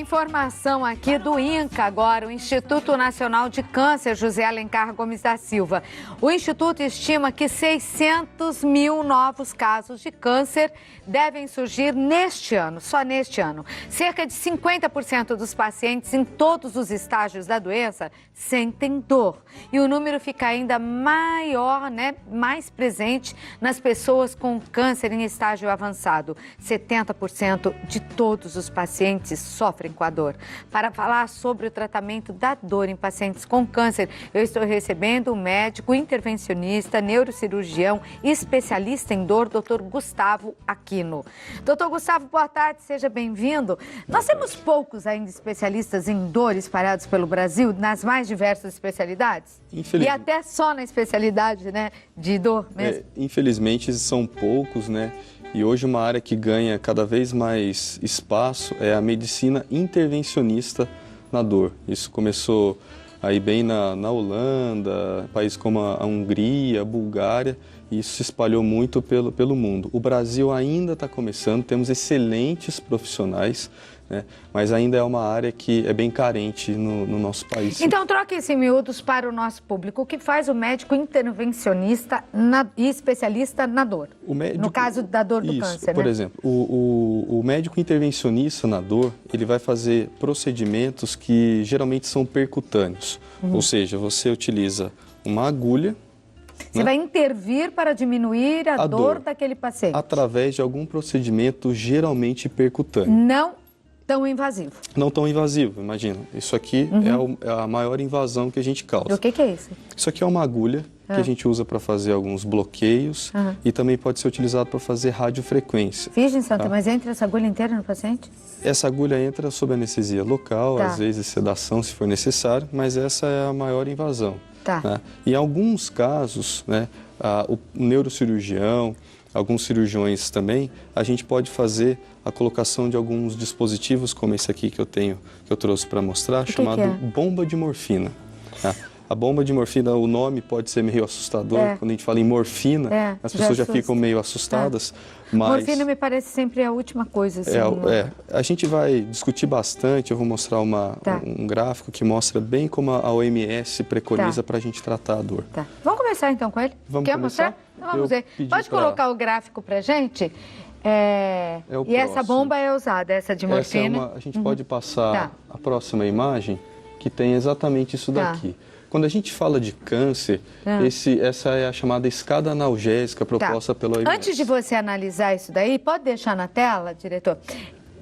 informação aqui do INCA agora, o Instituto Nacional de Câncer, José Alencar Gomes da Silva. O Instituto estima que 600 mil novos casos de câncer devem surgir neste ano, só neste ano. Cerca de 50% dos pacientes em todos os estágios da doença sentem dor. E o número fica ainda maior, mais presente nas pessoas com câncer em estágio avançado. 70% de todos os pacientes sofrem com a dor. Para falar sobre o tratamento da dor em pacientes com câncer, eu estou recebendo o médico intervencionista, neurocirurgião e especialista em dor, Dr. Gustavo Aquino. Dr. Gustavo, boa tarde, seja bem-vindo. Nós temos poucos ainda especialistas em dor espalhados pelo Brasil, nas mais diversas especialidades? E até só na especialidade, de dor mesmo? Infelizmente, são poucos, E hoje uma área que ganha cada vez mais espaço é a medicina intervencionista na dor. Isso começou aí bem na Holanda, países como a Hungria, a Bulgária, e isso se espalhou muito pelo mundo. O Brasil ainda está começando, temos excelentes profissionais, mas ainda é uma área que é bem carente no nosso país. Então, troque isso em miúdos para o nosso público. O que faz o médico intervencionista e especialista na dor? No caso da dor do câncer, Por exemplo, o médico intervencionista na dor, ele vai fazer procedimentos que geralmente são percutâneos. Ou seja, você utiliza uma agulha. Você vai intervir para diminuir a dor daquele paciente? Através de algum procedimento geralmente percutâneo. Não tão invasivo. Não tão invasivo, imagina. Isso aqui é a maior invasão que a gente causa. O que é isso? Isso aqui é uma agulha que a gente usa para fazer alguns bloqueios e também pode ser utilizado para fazer radiofrequência. Virgem Santa, mas entra essa agulha inteira no paciente? Essa agulha entra sob anestesia local, às vezes sedação se for necessário, mas essa é a maior invasão. Em alguns casos, o neurocirurgião, alguns cirurgiões também, a gente pode fazer a colocação de alguns dispositivos, como esse aqui que eu trouxe para mostrar, chamado bomba de morfina. A bomba de morfina, o nome pode ser meio assustador, quando a gente fala em morfina, as pessoas já ficam meio assustadas. Mas morfina me parece sempre a última coisa. Assim, A gente vai discutir bastante, eu vou mostrar um gráfico que mostra bem como a OMS preconiza para a gente tratar a dor. Vamos começar então com ele? Vamos Quer começar? mostrar? Então, vamos ver. Pode colocar o gráfico para a gente? E essa bomba é usada, essa de morfina? A gente pode passar a próxima imagem, que tem exatamente isso daqui. Quando a gente fala de câncer, essa é a chamada escada analgésica proposta pela OMS. Antes de você analisar isso daí, pode deixar na tela, diretor?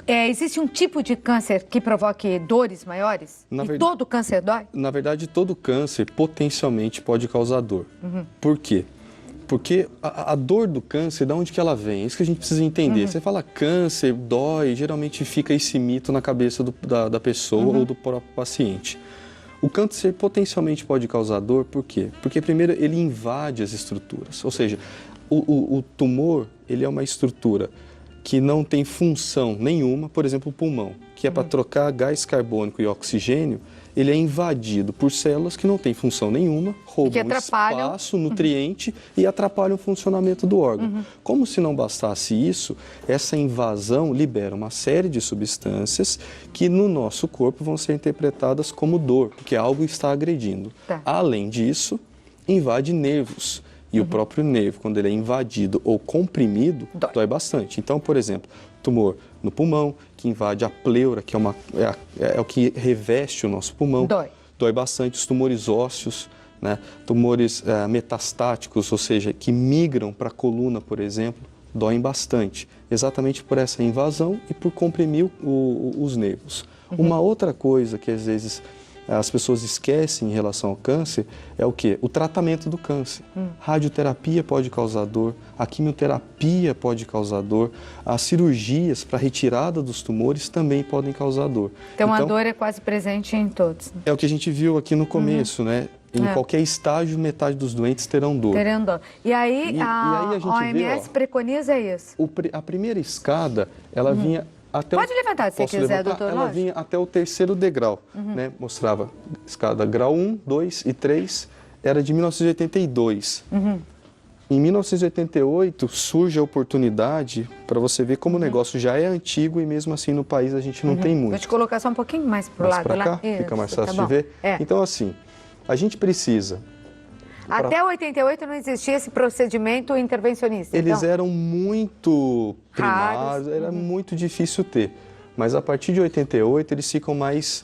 Existe um tipo de câncer que provoque dores maiores? Todo câncer dói? Na verdade, todo câncer potencialmente pode causar dor. Por quê? Porque a dor do câncer, de onde que ela vem? É isso que a gente precisa entender. Você fala câncer, dói, geralmente fica esse mito na cabeça da pessoa ou do próprio paciente. O câncer potencialmente pode causar dor, por quê? Porque primeiro ele invade as estruturas, ou seja, o tumor ele é uma estrutura que não tem função nenhuma, por exemplo o pulmão, que é para trocar gás carbônico e oxigênio, ele é invadido por células que não têm função nenhuma, roubam espaço, nutriente e atrapalham o funcionamento do órgão. Como se não bastasse isso, essa invasão libera uma série de substâncias que no nosso corpo vão ser interpretadas como dor, porque algo está agredindo. Além disso, invade nervos. E o próprio nervo, quando ele é invadido ou comprimido, dói bastante. Então, por exemplo, tumor no pulmão, que invade a pleura, que é o que reveste o nosso pulmão. Dói bastante. Os tumores ósseos, tumores metastáticos, ou seja, que migram para a coluna, por exemplo, doem bastante. Exatamente por essa invasão e por comprimir os nervos. Uma outra coisa que às vezes as pessoas esquecem em relação ao câncer é o quê? O tratamento do câncer. Radioterapia pode causar dor, a quimioterapia pode causar dor, as cirurgias para retirada dos tumores também podem causar dor. Então a dor é quase presente em todos. É o que a gente viu aqui no começo, Em qualquer estágio, metade dos doentes terão dor. E aí a OMS preconiza isso? A primeira escada, ela vinha até Pode levantar se você quiser, doutor. Ela vinha até o terceiro degrau, Mostrava escada grau 1, 2 e 3, era de 1982. Em 1988 surge a oportunidade para você ver como o negócio já é antigo e mesmo assim no país a gente não tem muito. Vou te colocar só um pouquinho mais pro lado pra cá, lá. Isso, fica mais fácil tá de ver. Então assim, a gente precisa... Até 88 não existia esse procedimento intervencionista. Eles então, eram muito primários, era muito difícil ter. Mas a partir de 88 eles ficam mais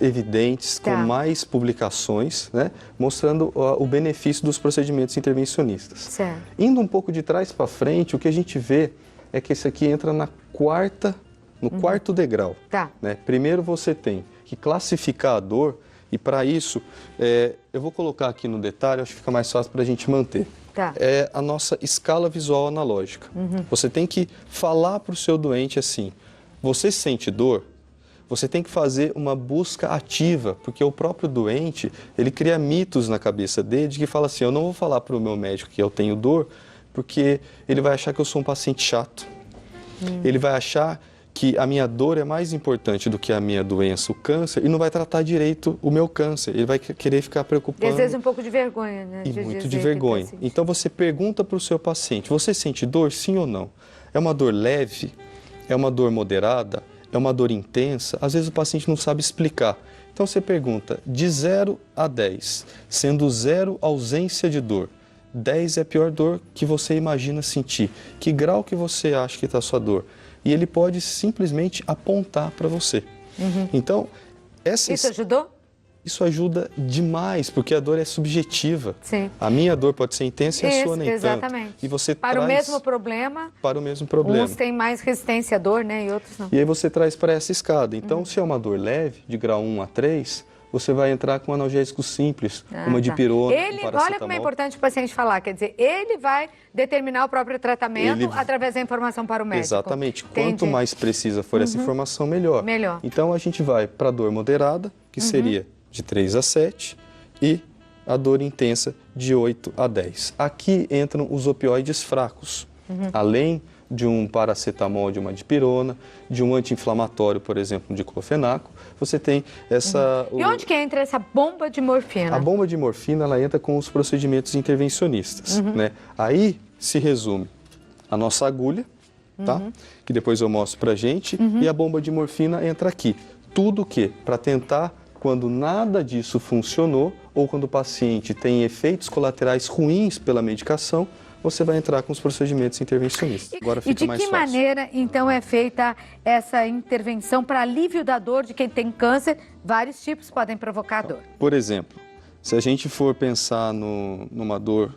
evidentes, com mais publicações, né, mostrando o benefício dos procedimentos intervencionistas. Certo. Indo um pouco de trás para frente, o que a gente vê é que esse aqui entra no quarto degrau. Tá. Né? Primeiro você tem que classificar a dor e para isso, eu vou colocar aqui no detalhe, acho que fica mais fácil para a gente manter. Tá. É a nossa escala visual analógica. Você tem que falar para o seu doente assim, você sente dor? Você tem que fazer uma busca ativa, porque o próprio doente, ele cria mitos na cabeça dele de que fala assim, eu não vou falar para o meu médico que eu tenho dor, porque ele vai achar que eu sou um paciente chato. Ele vai achar que a minha dor é mais importante do que a minha doença, o câncer, e não vai tratar direito o meu câncer. Ele vai querer ficar preocupado. E às vezes um pouco de vergonha, né? E muito de vergonha. Então você pergunta para o seu paciente, você sente dor, sim ou não? É uma dor leve? É uma dor moderada? É uma dor intensa? Às vezes o paciente não sabe explicar. Então você pergunta de 0 a 10, sendo 0 ausência de dor. 10 é a pior dor que você imagina sentir. Que grau que você acha que está a sua dor? E ele pode simplesmente apontar para você. Então, Isso ajudou? Isso ajuda demais, porque a dor é subjetiva. Sim. A minha dor pode ser intensa e a sua nem exatamente. tanto. E você para o mesmo problema. Para o mesmo problema. Uns têm mais resistência à dor, né? E outros não. E aí você traz para essa escada. Então, se é uma dor leve, de grau 1 a 3, você vai entrar com um analgésico simples, uma dipirona, um paracetamol. Olha como é importante o paciente falar, quer dizer, ele vai determinar o próprio tratamento através da informação para o médico. Exatamente. Quanto mais precisa for essa informação, melhor. Então, a gente vai para a dor moderada, que seria de 3 a 7, e a dor intensa de 8 a 10. Aqui entram os opioides fracos, além de um paracetamol, de uma dipirona, de um anti-inflamatório, por exemplo, um diclofenaco, você tem essa... E onde que entra essa bomba de morfina? A bomba de morfina, ela entra com os procedimentos intervencionistas, né? Aí se resume a nossa agulha, tá? Que depois eu mostro pra gente, e a bomba de morfina entra aqui. Tudo o quê? Para tentar, quando nada disso funcionou, ou quando o paciente tem efeitos colaterais ruins pela medicação, você vai entrar com os procedimentos intervencionistas. Agora fica mais fácil. E de que maneira, então, é feita essa intervenção para alívio da dor de quem tem câncer? Vários tipos podem provocar dor. Por exemplo, se a gente for pensar numa dor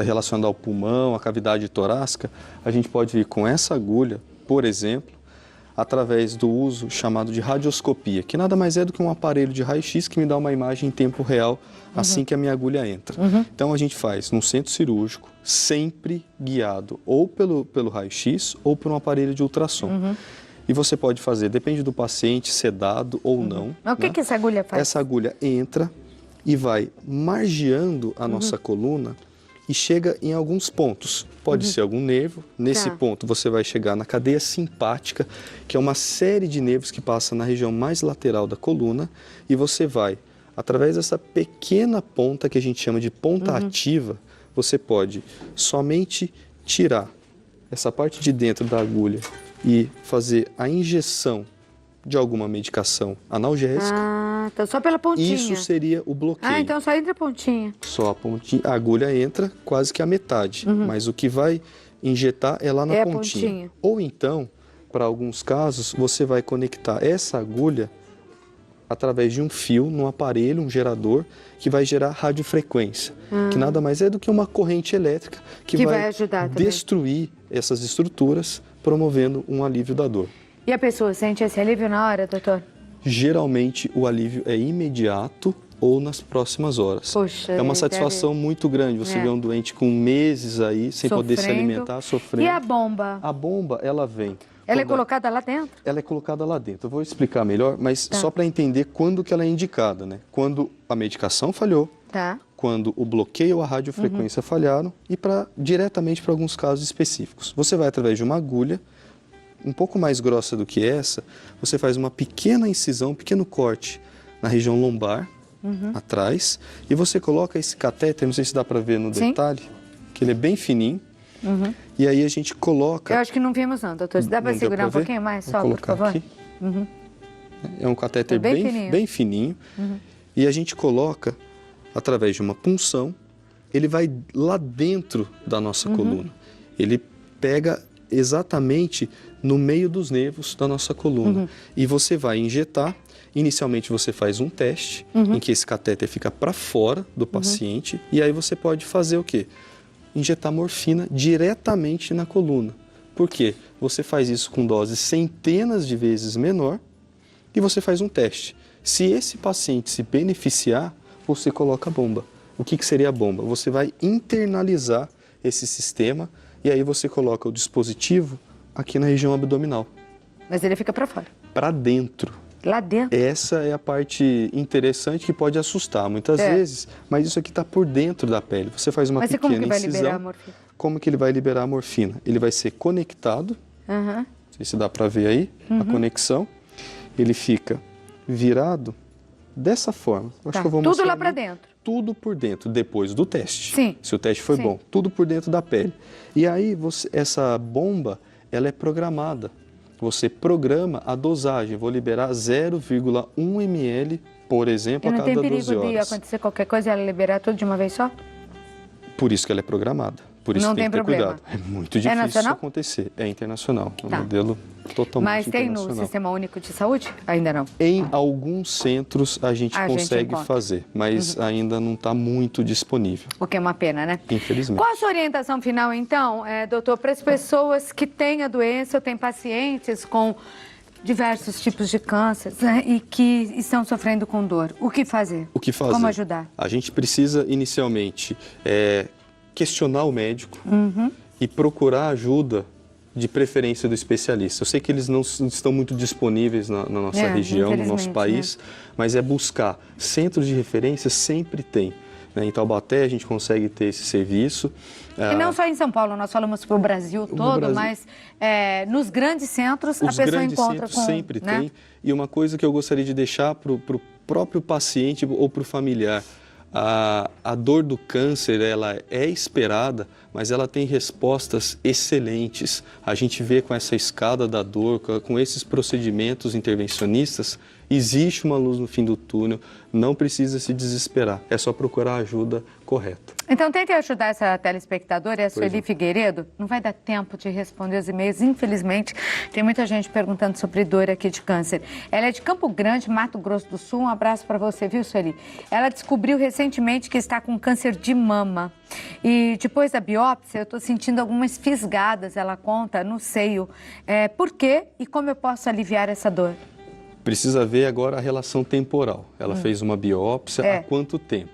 relacionada ao pulmão, à cavidade torácica, a gente pode vir com essa agulha, por exemplo, através do uso chamado de radioscopia, que nada mais é do que um aparelho de raio-x que me dá uma imagem em tempo real assim que a minha agulha entra. Então a gente faz num centro cirúrgico, sempre guiado ou pelo raio-x ou por um aparelho de ultrassom. E você pode fazer, depende do paciente, sedado ou não. Mas o que essa agulha faz? Essa agulha entra e vai margeando a nossa coluna e chega em alguns pontos. Pode ser algum nervo. Nesse ponto você vai chegar na cadeia simpática, que é uma série de nervos que passa na região mais lateral da coluna, e você vai, através dessa pequena ponta que a gente chama de ponta ativa, você pode somente tirar essa parte de dentro da agulha e fazer a injeção de alguma medicação analgésica. Então só pela pontinha. Isso seria o bloqueio. Então só entra a pontinha. Só a pontinha. A agulha entra quase que a metade, mas o que vai injetar é lá na pontinha. Ou então, para alguns casos, você vai conectar essa agulha através de um fio num aparelho, um gerador, que vai gerar radiofrequência, que nada mais é do que uma corrente elétrica que vai ajudar destruir essas estruturas, promovendo um alívio da dor. E a pessoa sente esse alívio na hora, doutor? Geralmente o alívio é imediato ou nas próximas horas. Poxa, é uma satisfação muito grande você ver um doente com meses aí, sem poder se alimentar, sofrendo. E a bomba? A bomba, ela vem. Ela é colocada lá dentro? Ela é colocada lá dentro. Eu vou explicar melhor, mas só para entender quando que ela é indicada, né? Quando a medicação falhou, quando o bloqueio ou a radiofrequência falharam e diretamente para alguns casos específicos. Você vai através de uma agulha, um pouco mais grossa do que essa, você faz uma pequena incisão, um pequeno corte na região lombar, atrás, e você coloca esse catéter, não sei se dá para ver no detalhe, que ele é bem fininho, e aí a gente coloca... Eu acho que não vimos não, doutor. Dá para segurar um pouquinho mais só, por favor? Aqui. É um catéter bem fininho, e a gente coloca, através de uma punção, ele vai lá dentro da nossa coluna. Ele pega exatamente no meio dos nervos da nossa coluna. E você vai injetar, inicialmente você faz um teste, em que esse catéter fica para fora do paciente, e aí você pode fazer o quê? Injetar morfina diretamente na coluna. Por quê? Você faz isso com doses centenas de vezes menor, e você faz um teste. Se esse paciente se beneficiar, você coloca a bomba. O que seria a bomba? Você vai internalizar esse sistema e aí você coloca o dispositivo aqui na região abdominal. Mas ele fica para fora? Para dentro. Lá dentro? Essa é a parte interessante que pode assustar muitas vezes, mas isso aqui está por dentro da pele. Você faz uma pequena incisão. Mas como que vai liberar a morfina? Como que ele vai liberar a morfina? Ele vai ser conectado, não sei se dá para ver aí, a conexão. Ele fica virado dessa forma. Acho que eu vou tudo lá para dentro? Tudo por dentro, depois do teste. Sim. Se o teste foi bom, tudo por dentro da pele. E aí, essa bomba, ela é programada. Você programa a dosagem. Vou liberar 0,1 ml, por exemplo, a cada 12 horas. Não tem perigo de acontecer qualquer coisa e ela liberar tudo de uma vez só? Por isso que ela é programada. Por isso não tem que ter problema. cuidado. É muito difícil isso acontecer. É internacional. É um modelo totalmente internacional. Mas tem no Sistema Único de Saúde? Ainda não? Em alguns centros a gente consegue fazer, mas ainda não está muito disponível. O que é uma pena, né? Infelizmente. Qual a sua orientação final, então, doutor, para as pessoas que têm a doença, ou têm pacientes com diversos tipos de câncer, né, e que estão sofrendo com dor? O que fazer? O que fazer? Como ajudar? A gente precisa, inicialmente, questionar o médico e procurar ajuda, de preferência do especialista. Eu sei que eles não estão muito disponíveis na nossa região, no nosso país, mas é buscar. Centros de referência sempre tem. Né? Em Taubaté a gente consegue ter esse serviço. E não só em São Paulo, nós falamos para o Brasil todo, mas nos grandes centros a pessoa encontra com... sempre tem. E uma coisa que eu gostaria de deixar para o próprio paciente ou para o familiar, a dor do câncer, ela é esperada, mas ela tem respostas excelentes. A gente vê com essa escada da dor, com esses procedimentos intervencionistas, existe uma luz no fim do túnel, não precisa se desesperar, é só procurar a ajuda correta. Então tente ajudar essa telespectadora, a Sueli Figueiredo. Não vai dar tempo de responder os e-mails, infelizmente. Tem muita gente perguntando sobre dor aqui de câncer. Ela é de Campo Grande, Mato Grosso do Sul. Um abraço para você, viu, Sueli? Ela descobriu recentemente que está com câncer de mama. E depois da biópsia, eu estou sentindo algumas fisgadas, ela conta, no seio. Por quê e como eu posso aliviar essa dor? Precisa ver agora a relação temporal. Ela fez uma biópsia há quanto tempo?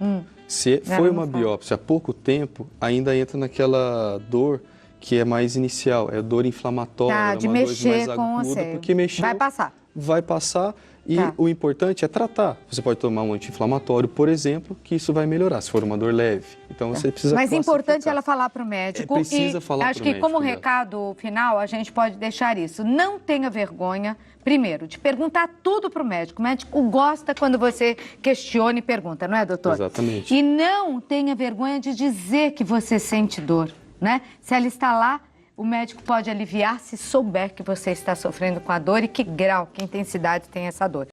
Se foi uma biópsia há pouco tempo, ainda entra naquela dor que é mais inicial, é dor inflamatória, de uma mexer dor mais com aguda, o seio. porque mexeu, vai passar. Vai passar e o importante é tratar. Você pode tomar um anti-inflamatório, por exemplo, que isso vai melhorar, se for uma dor leve. Então você precisa Mas é importante ela falar para o médico. Precisa falar acho que como recado final, a gente pode deixar isso. Não tenha vergonha, primeiro, de perguntar tudo para o médico. O médico gosta quando você questiona e pergunta, não é, doutor? Exatamente. E não tenha vergonha de dizer que você sente dor, né? Se ela está lá, o médico pode aliviar se souber que você está sofrendo com a dor e que grau, que intensidade tem essa dor.